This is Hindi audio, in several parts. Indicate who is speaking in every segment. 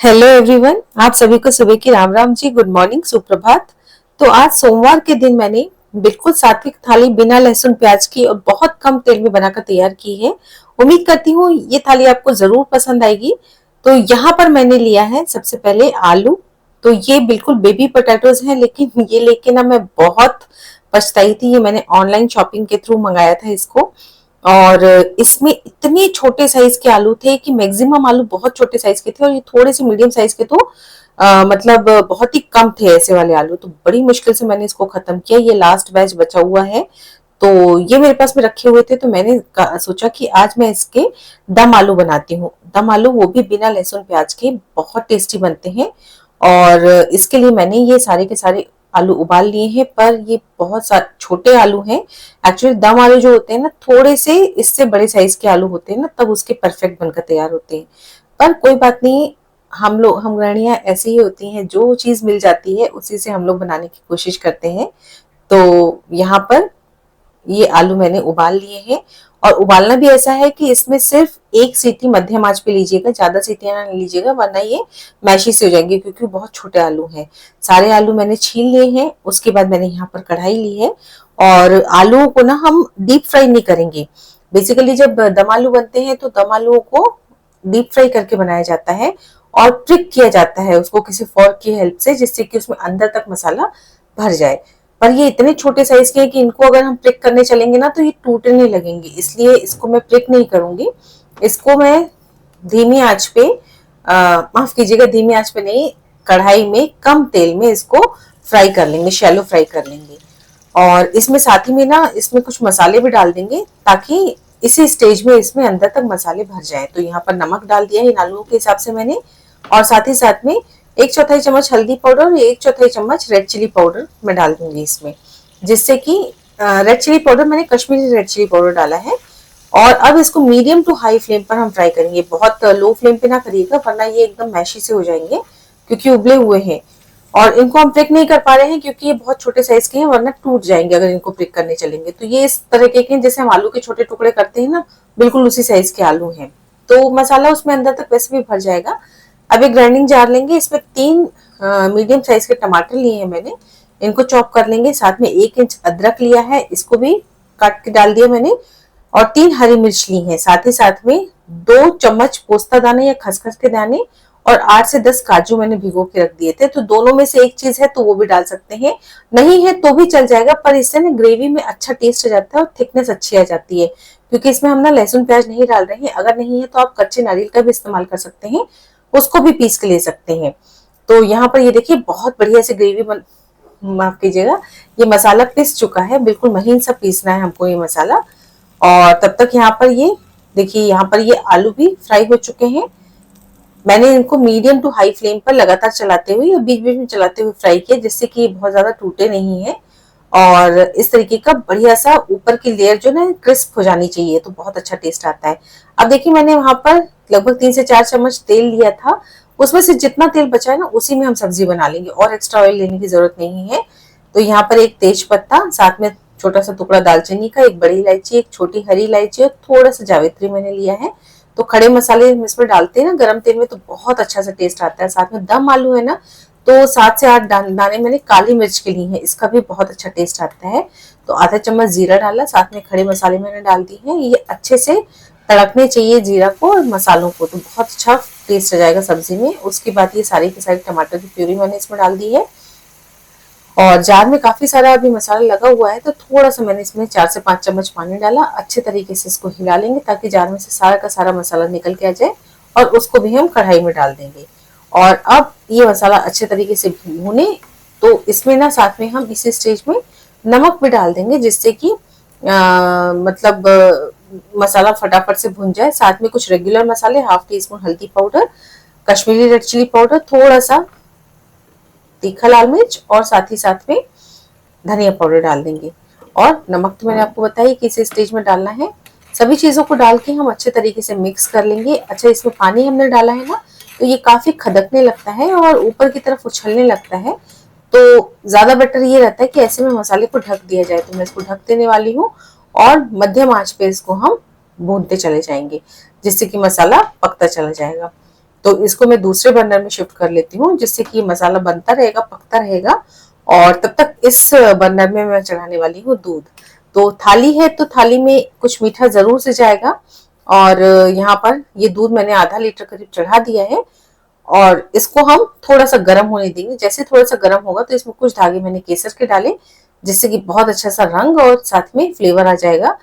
Speaker 1: हेलो एवरीवन, आप सभी को सुबह की राम राम जी, गुड मॉर्निंग, सुप्रभात। तो आज सोमवार के दिन मैंने बिल्कुल सात्विक थाली बिना लहसुन प्याज की और बहुत कम तेल में बनाकर तैयार की है। उम्मीद करती हूँ ये थाली आपको जरूर पसंद आएगी। तो यहाँ पर मैंने लिया है सबसे पहले आलू। तो ये बिल्कुल बेबी पोटैटोज हैं, लेकिन ये लेके ना मैं बहुत पछताई थी। ये मैंने ऑनलाइन शॉपिंग के थ्रू मंगाया था इसको। और इसमें इतने छोटे साइज के आलू थे कि मैक्सिमम आलू बहुत छोटे साइज के थे और ये थोड़े से मीडियम साइज के। तो मतलब बहुत ही कम थे ऐसे वाले आलू। तो बड़ी मुश्किल से मैंने इसको खत्म किया। ये लास्ट बैच बचा हुआ है। तो ये मेरे पास में रखे हुए थे, तो मैंने सोचा कि आज मैं इसके दम आलू बनाती हूँ। दम आलू वो भी बिना लहसुन प्याज के, बहुत टेस्टी बनते हैं। और इसके लिए मैंने ये सारे के सारे आलू उबाल लिए हैं, पर ये बहुत छोटे आलू हैं। एक्चुअली दम आलू जो होते हैं ना, थोड़े से इससे बड़े साइज के आलू होते हैं ना, तब उसके परफेक्ट बनकर तैयार होते हैं। पर कोई बात नहीं, हम गृहिणियां ऐसी ही होती हैं, जो चीज मिल जाती है उसी से हम लोग बनाने की कोशिश करते हैं। तो यहाँ पर ये आलू मैंने उबाल लिए हैं। और उबालना भी ऐसा है कि इसमें सिर्फ एक सीटी मध्यम आंच पे लीजिएगा, ज्यादा सीटियां ना लीजिएगा, वरना ये मैशी से हो जाएंगे, क्योंकि बहुत छोटे आलू हैं। सारे आलू मैंने छील लिए हैं। उसके बाद मैंने यहाँ पर कढ़ाई ली है। और आलूओं को ना हम डीप फ्राई नहीं करेंगे। बेसिकली जब दम आलू बनते हैं तो दम आलूओं को डीप फ्राई करके बनाया जाता है और ट्रिक किया जाता है उसको किसी फोर्क की हेल्प से, जिससे कि उसमें अंदर तक मसाला भर जाए। पर ये इतने छोटे साइज के हैं कि इनको अगर हम प्रिक करने चलेंगे ना, तो ये टूटने लगेंगे, इसलिए इसको मैं प्रिक नहीं करूंगी। इसको मैं धीमी आंच पे, माफ कीजिएगा, धीमी आंच पे नहीं, कढ़ाई में कम तेल में इसको फ्राई कर लेंगे, शैलो फ्राई कर लेंगे। और इसमें साथ ही में ना, इसमें कुछ मसाले भी डाल देंगे, ताकि इसी स्टेज में इसमें अंदर तक मसाले भर जाए। तो यहाँ पर नमक डाल दिया है इन आलूओं के हिसाब से मैंने। और साथ ही साथ में 1/4 चम्मच हल्दी पाउडर और 1/4 चम्मच रेड चिली पाउडर मैं डाल दूंगी इसमें, जिससे कि रेड चिली पाउडर मैंने कश्मीरी रेड चिली पाउडर डाला है। और अब इसको मीडियम टू हाई फ्लेम पर हम फ्राई करेंगे। बहुत लो फ्लेम पे ना करिएगा, वरना ये एकदम मैशी से हो जाएंगे, क्योंकि उबले हुए हैं। और इनको हम प्रिक नहीं कर पा रहे हैं क्योंकि ये बहुत छोटे साइज के हैं, वरना टूट जाएंगे अगर इनको प्रिक करने चलेंगे। तो ये इस तरह के हैं जैसे हम आलू के छोटे टुकड़े करते हैं ना, बिल्कुल उसी साइज के आलू हैं। तो मसाला उसमें अंदर तक वैसे भी भर जाएगा। अब एक ग्राइंडिंग जार लेंगे, इसमें 3 मीडियम साइज के टमाटर लिए हैं मैंने, इनको चॉप कर लेंगे। साथ में 1 इंच अदरक लिया है, इसको भी काट के डाल दिया मैंने। और 3 हरी मिर्च ली है। साथ ही साथ में 2 चम्मच पोस्ता दाने या खसखस के दाने और 8 से 10 काजू मैंने भिगो के रख दिए थे। तो दोनों में से एक चीज है तो वो भी डाल सकते हैं, नहीं है तो भी चल जाएगा, पर इससे ना ग्रेवी में अच्छा टेस्ट आ जाता है और थिकनेस अच्छी आ जाती है। क्योंकि इसमें हम ना लहसुन प्याज नहीं डाल रहे हैं। अगर नहीं है तो आप कच्चे नारियल का भी इस्तेमाल कर सकते हैं, उसको भी पीस के ले सकते हैं। तो यहाँ पर ये देखिए, बहुत बढ़िया से ग्रेवी बन, माफ कीजिएगा, ये मसाला पिस चुका है, बिल्कुल महीन सा पीसना है हमको ये मसाला। और तब तक यहाँ पर ये देखिए, यहाँ पर ये आलू भी फ्राई हो चुके हैं। मैंने इनको मीडियम टू हाई फ्लेम पर लगातार चलाते हुए या बीच बीच में चलाते हुए फ्राई किया, जिससे कि बहुत ज्यादा टूटे नहीं है। और इस तरीके का बढ़िया सा ऊपर की लेयर जो ना क्रिस्प हो जानी चाहिए, तो बहुत अच्छा टेस्ट आता है। अब देखिए, मैंने वहां पर लगभग 3 से 4 चम्मच तेल लिया था। उसमें से जितना तेल बचा है ना, उसी में हम सब्जी बना लेंगे, और एक्स्ट्रा ऑयल लेने की जरूरत नहीं है। तो यहाँ पर एक तेज पत्ता, साथ में छोटा सा टुकड़ा दालचीनी का, एक बड़ी इलायची, एक छोटी हरी इलायची और थोड़ा सा जावित्री मैंने लिया है। तो खड़े मसाले इसमें डालते हैं ना गरम तेल में, तो बहुत अच्छा सा टेस्ट आता है। साथ में दम आलू है ना, तो 7 से 8 दाने मैंने काली मिर्च के लिए हैं, इसका भी बहुत अच्छा टेस्ट आता है। तो आधा चम्मच जीरा डाला, साथ में खड़े मसाले मैंने डाल दी हैं। ये अच्छे से तड़कने चाहिए जीरा को और मसालों को, तो बहुत अच्छा टेस्ट आ जाएगा सब्जी में। उसके बाद ये सारी की सारी टमाटर की प्यूरी मैंने इसमें डाल दी है। और जार में काफी सारा अभी मसाला लगा हुआ है, तो थोड़ा सा मैंने इसमें 4 से 5 चम्मच पानी डाला। अच्छे तरीके से इसको हिला लेंगे, ताकि जार में से सारा का सारा मसाला निकल के आ जाए। और उसको भी हम कढ़ाई में डाल देंगे। और अब ये मसाला अच्छे तरीके से भूने, तो इसमें ना साथ में हम इसी स्टेज में नमक भी डाल देंगे, जिससे कि मतलब मसाला फटाफट से भुन जाए। साथ में कुछ रेगुलर मसाले, हाफ टी स्पून हल्दी powder, Kashmiri red chilli powder, थोड़ा सा तीखा लाल मिर्च, और साथ ही साथ में धनिया पाउडर डाल देंगे। और नमक तो मैंने आपको बताया कि इस स्टेज में डालना है। सभी चीजों को डाल के हम अच्छे तरीके से मिक्स कर लेंगे। अच्छा, इसमें पानी हमने डाला है ना, तो ये काफी खदकने लगता है और ऊपर की तरफ उछलने लगता है। तो ज्यादा बेटर ये रहता है कि ऐसे में मसाले को ढक दिया जाए। तो मैं इसको ढक देने वाली हूँ और मध्यम आंच पे इसको हम भूनते चले जाएंगे, जिससे कि मसाला पकता चला जाएगा। तो इसको मैं दूसरे बर्नर में शिफ्ट कर लेती हूँ, जिससे कि मसाला बनता रहेगा, पकता रहेगा। और तब तक इस बर्नर में मैं चढ़ाने वाली हूँ दूध। तो थाली है तो थाली में कुछ मीठा जरूर से जाएगा। और यहाँ पर ये दूध मैंने आधा लीटर करीब चढ़ा दिया है और इसको हम थोड़ा सा गर्म होने देंगे। जैसे थोड़ा सा गर्म होगा तो इसमें कुछ धागे मैंने केसर के डाले, जिससे कि बहुत अच्छा सा रंग और साथ में फ्लेवर आ जाएगा।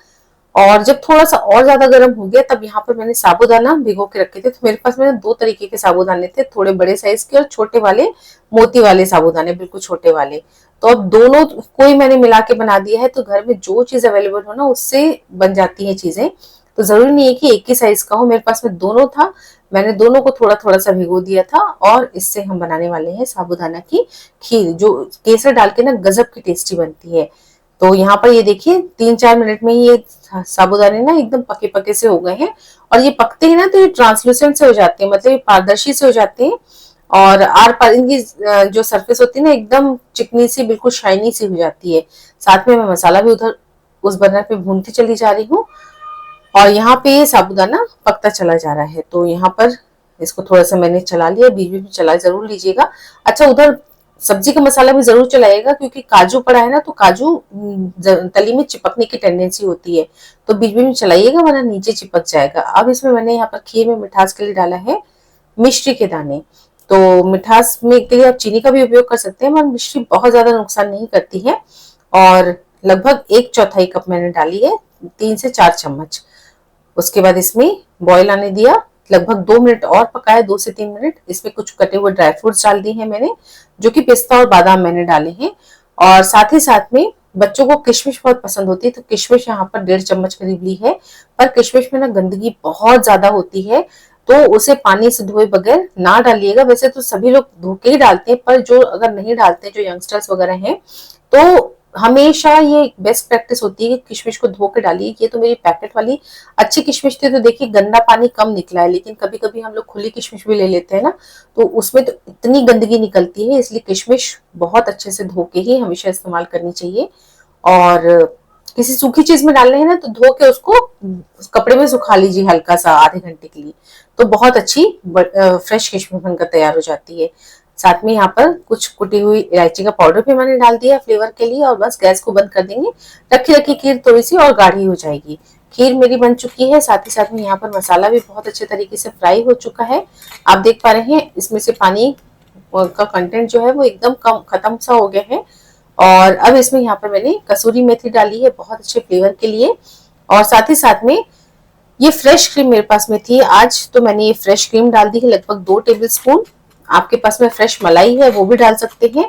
Speaker 1: और जब थोड़ा सा और ज्यादा गर्म हो गया तब यहाँ पर मैंने साबूदाना भिगो के रखे थे। तो मेरे पास में दो तरीके के साबूदाने थे, थोड़े बड़े साइज के और छोटे वाले मोती वाले साबूदाने, बिल्कुल छोटे वाले। तो अब दोनों को ही मैंने मिला के बना दिया है। तो घर में जो चीज अवेलेबल हो ना उससे बन जाती है चीजें। तो जरूरी नहीं है कि एक ही साइज का हो, मेरे पास में दोनों था, मैंने दोनों को थोड़ा थोड़ा सा भिगो दिया था। और इससे हम बनाने वाले हैं साबूदाना की खीर, जो केसर डाल के ना गजब की टेस्टी बनती है। तो यहाँ पर ये देखिए 3-4 मिनट में ये साबूदाने ना एकदम पके पके से हो गए हैं। और ये पकते हैं ना तो ये ट्रांसलूसेंट से हो जाते हैं, मतलब ये पारदर्शी से हो जाते हैं। और आर पार इनकी जो सरफेस होती है ना एकदम चिकनी सी, बिल्कुल शाइनी सी हो जाती है। साथ में मैं मसाला भी उधर उस बर्नर पे भूनती चली जा रही हूँ। और यहाँ पे ये साबूदाना पकता चला जा रहा है। तो यहाँ पर इसको थोड़ा सा मैंने चला लिया, बीच बीच में चला जरूर लीजिएगा। अच्छा, उधर सब्जी का मसाला भी जरूर चलाइएगा, क्योंकि काजू पड़ा है ना तो काजू तली में चिपकने की टेंडेंसी होती है। तो बीच बीच में चलाइएगा वरना नीचे चिपक जाएगा। अब इसमें मैंने यहाँ पर खीर में मिठास के लिए डाला है मिश्री के दाने। तो मिठास में के लिए आप चीनी का भी उपयोग कर सकते हैं, मगर मिश्री बहुत ज्यादा नुकसान नहीं करती है। और लगभग 1/4 कप मैंने डाली है, 3 से 4 चम्मच। उसके बाद इसमें बॉईल आने दिया, लगभग 2 मिनट और पकाया, 2 से 3 मिनट। इसमें कुछ कटे हुए ड्राई फ्रूट्स डाल दिए हैं मैंने, जो कि पिस्ता और बादाम मैंने डाले हैं। और साथ ही साथ में बच्चों को किशमिश बहुत पसंद होती है, तो किशमिश यहाँ पर 1.5 चम्मच करीब ली है। पर किशमिश में ना गंदगी बहुत ज्यादा होती है, तो उसे पानी से धोए बगैर ना डालिएगा। वैसे तो सभी लोग धो के ही डालते हैं, पर जो अगर नहीं डालते, जो यंगस्टर्स वगैरह हैं, तो हमेशा ये बेस्ट प्रैक्टिस होती है कि किशमिश को धो के डालिए। ये तो मेरी पैकेट वाली अच्छी किशमिश थी, तो देखिए गंदा पानी कम निकला है। लेकिन कभी कभी हम लोग खुली किशमिश भी ले लेते हैं ना, तो उसमें तो इतनी गंदगी निकलती है। इसलिए किशमिश बहुत अच्छे से धो के ही हमेशा इस्तेमाल करनी चाहिए। और किसी सूखी चीज में डालना है ना तो धो के उसको कपड़े में सुखा लीजिए हल्का सा, आधे घंटे के लिए। तो बहुत अच्छी फ्रेश किशमिश बनकर तैयार हो जाती है। साथ में यहाँ पर कुछ कुटी हुई इलायची का पाउडर भी मैंने डाल दिया फ्लेवर के लिए। और बस गैस को बंद कर देंगे। रखी रखी खीर थोड़ी सी और गाढ़ी हो जाएगी। खीर मेरी बन चुकी है। साथ ही साथ में यहाँ पर मसाला भी बहुत अच्छे तरीके से फ्राई हो चुका है। आप देख पा रहे हैं इसमें से पानी का कंटेंट जो है वो एकदम कम खत्म सा हो गया है। और अब इसमें यहाँ पर मैंने कसूरी मेथी डाली है बहुत अच्छे फ्लेवर के लिए। और साथ ही साथ में ये फ्रेश क्रीम मेरे पास में थी आज, तो मैंने ये फ्रेश क्रीम डाल दी है, लगभग 2 टेबल स्पून। आपके पास में फ्रेश मलाई है वो भी डाल सकते हैं।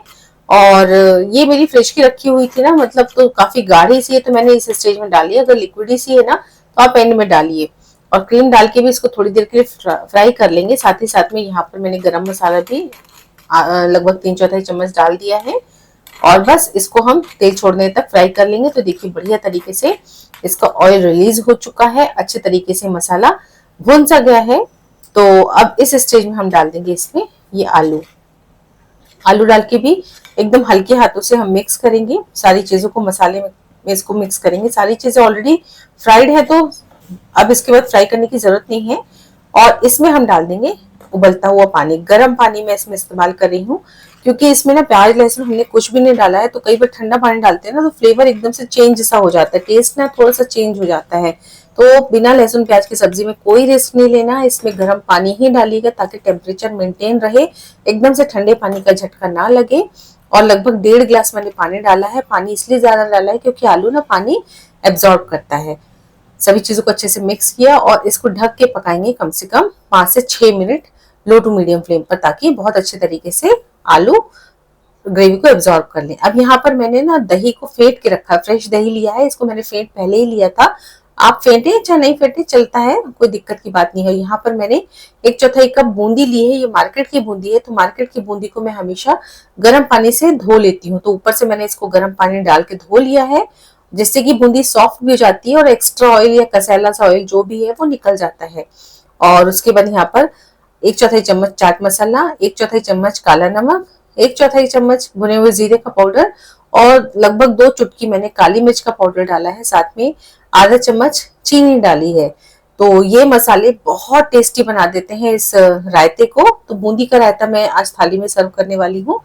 Speaker 1: और ये मेरी फ्रेश की रखी हुई थी ना, मतलब तो काफी गाढ़ी सी है, तो मैंने इस स्टेज में डाली है। अगर लिक्विडी सी है ना तो आप एंड में डालिए। और क्रीम डाल के भी इसको थोड़ी देर के लिए फ्राई कर लेंगे। साथ ही साथ में यहाँ पर मैंने गरम मसाला भी लगभग 3/4 चम्मच डाल दिया है। और बस इसको हम तेल छोड़ने तक फ्राई कर लेंगे। तो देखिए बढ़िया तरीके से इसका ऑयल रिलीज हो चुका है, अच्छे तरीके से मसाला भुन सा गया है। तो अब इस स्टेज में हम डाल देंगे इसमें ये आलू। आलू डाल के भी एकदम हल्के हाथों से हम मिक्स करेंगे सारी चीजों को, मसाले में इसको मिक्स करेंगे। सारी चीजें ऑलरेडी फ्राइड है, तो अब इसके बाद फ्राई करने की जरूरत नहीं है। और इसमें हम डाल देंगे उबलता हुआ पानी। गर्म पानी मैं इसमें इस्तेमाल कर रही हूँ, क्योंकि इसमें ना प्याज लहसुन हमने कुछ भी नहीं डाला है। तो कई बार ठंडा पानी डालते हैं ना तो फ्लेवर एकदम से चेंज सा हो जाता है, टेस्ट ना थोड़ा सा चेंज हो जाता है। तो बिना लहसुन प्याज की सब्जी में कोई रिस्क नहीं लेना, इसमें गर्म पानी ही डालिएगा ताकि टेम्परेचर मेंटेन रहे, एकदम से ठंडे पानी का झटका ना लगे। और लगभग 1.5 गिलास मैंने पानी डाला है। पानी इसलिए ज्यादा डाला है क्योंकि आलू ना पानी एब्जॉर्ब करता है। सभी चीजों को अच्छे से मिक्स किया और इसको ढक के पकाएंगे कम से कम 5 से 6 minute low to medium flame पर, ताकि बहुत अच्छे तरीके से आलू ग्रेवी को एब्जॉर्ब कर लें। अब यहाँ पर मैंने ना दही को फेंट के रखा है, फ्रेश दही लिया है, इसको मैंने फेंट पहले ही लिया था। आप फेंटे चाहे नहीं फेंटे चलता है, कोई दिक्कत की बात नहीं है। यहाँ पर मैंने 1/4 कप बूंदी ली है, ये मार्केट की बूंदी है। तो मार्केट की बूंदी को मैं हमेशा गर्म पानी से धो लेती हूँ। तो ऊपर से मैंने इसको गर्म पानी डाल के धो लिया है, जिससे कि बूंदी सॉफ्ट भी हो जाती है और एक्स्ट्रा ऑयल या कसैला सा ऑयल जो भी है वो निकल जाता है। और उसके बाद यहाँ पर 1/4 चम्मच चाट मसाला, 1/4 चम्मच काला नमक, 1/4 चम्मच भुने हुए जीरे का पाउडर और लगभग 2 चुटकी मैंने काली मिर्च का पाउडर डाला है। साथ में आधा चम्मच चीनी डाली है। तो ये मसाले बहुत टेस्टी बना देते हैं इस रायते को। तो बूंदी का रायता मैं आज थाली में सर्व करने वाली हूँ।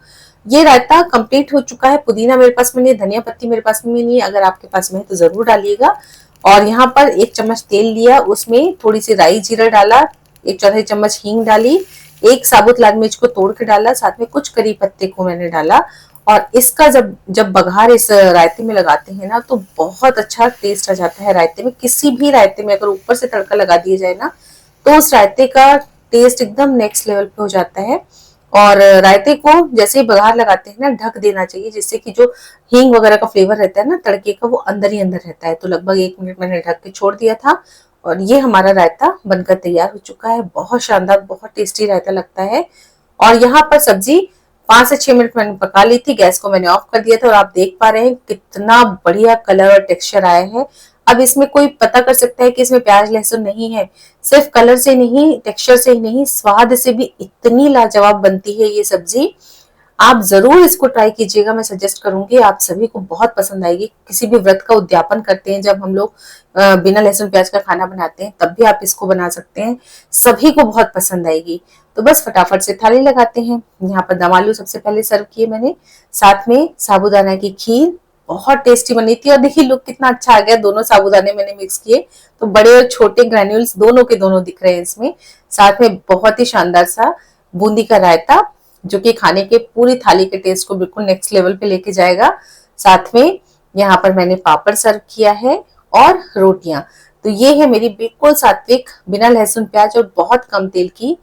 Speaker 1: ये रायता कंप्लीट हो चुका है। पुदीना मेरे पास में नहीं, धनिया पत्ती मेरे पास में नहीं है, अगर आपके पास में है तो जरूर डालिएगा। और यहाँ पर 1 चम्मच तेल लिया, उसमें थोड़ी सी राई जीरा डाला, 1 चौथाई चम्मच हींग डाली, 1 साबुत लाल मिर्च को तोड़ के डाला, साथ में कुछ करी पत्ते को मैंने डाला। और इसका जब जब बघार इस रायते में लगाते हैं ना, तो बहुत अच्छा टेस्ट आ जाता है रायते में। किसी भी रायते में अगर ऊपर से तड़का लगा दिया जाए ना, तो उस रायते का टेस्ट एकदम नेक्स्ट लेवल पे हो जाता है। और रायते को जैसे ही बघार लगाते हैं ना, ढक देना चाहिए, जिससे कि जो हींग वगैरह का फ्लेवर रहता है ना तड़के का, वो अंदर ही अंदर रहता है। तो लगभग 1 मिनट मैंने ढक के छोड़ दिया था और ये हमारा रायता बनकर तैयार हो चुका है। बहुत शानदार, बहुत टेस्टी रायता लगता है। और यहाँ पर सब्जी 5 से 6 मिनट मैंने पका ली थी। गैस को मैंने ऑफ कर दिया था और आप देख पा रहे हैं कितना बढ़िया कलर और टेक्सचर आया है। अब इसमें कोई पता कर सकता है कि इसमें प्याज लहसुन नहीं है। सिर्फ कलर से नहीं, टेक्सचर से ही नहीं, स्वाद से भी इतनी लाजवाब बनती है ये सब्जी। आप जरूर इसको ट्राई कीजिएगा, मैं सजेस्ट करूंगी, आप सभी को बहुत पसंद आएगी। किसी भी व्रत का उद्यापन करते हैं जब हम लोग बिना लहसुन प्याज का खाना बनाते हैं, तब भी आप इसको बना सकते हैं, सभी को बहुत पसंद आएगी। तो बस फटाफट से थाली लगाते हैं। यहाँ पर दम आलू सबसे पहले सर्व किए मैंने, साथ में साबूदाना की खीर, बहुत टेस्टी बनी थी। और देखिए लुक कितना अच्छा आ गया, दोनों साबूदाने मैंने मिक्स किए तो बड़े और छोटे ग्रैन्यूल्स दोनों के दोनों दिख रहे हैं इसमें। साथ में बहुत ही शानदार सा बूंदी का रायता, जो कि खाने के पूरी थाली के टेस्ट को बिल्कुल नेक्स्ट लेवल पे लेके जाएगा। साथ में यहाँ पर मैंने पापड़ सर्व किया है और रोटियां। तो ये है मेरी बिल्कुल सात्विक, बिना लहसुन प्याज और बहुत कम तेल की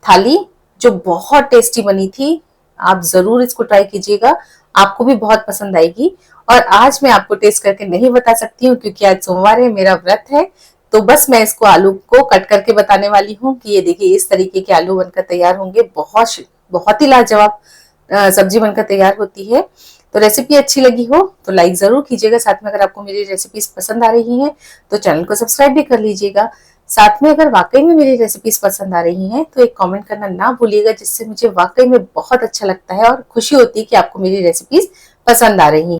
Speaker 1: थाली, जो बहुत टेस्टी बनी थी। आप जरूर इसको ट्राई कीजिएगा, आपको भी बहुत पसंद आएगी। और आज मैं आपको टेस्ट करके नहीं बता सकती हूँ क्योंकि आज सोमवार है, मेरा व्रत है। तो बस मैं इसको आलू को कट करके बताने वाली हूँ कि ये देखिए इस तरीके के आलू बनकर तैयार होंगे। बहुत बहुत ही लाजवाब सब्जी बनकर तैयार होती है। तो रेसिपी अच्छी लगी हो तो लाइक जरूर कीजिएगा। साथ में अगर आपको मेरी रेसिपीज पसंद आ रही हैं तो चैनल को सब्सक्राइब भी कर लीजिएगा। साथ में अगर वाकई में मेरी रेसिपीज पसंद आ रही हैं तो एक कमेंट करना ना भूलिएगा, जिससे मुझे वाकई में बहुत अच्छा लगता है और खुशी होती है कि आपको मेरी रेसिपीज पसंद आ रही हैं।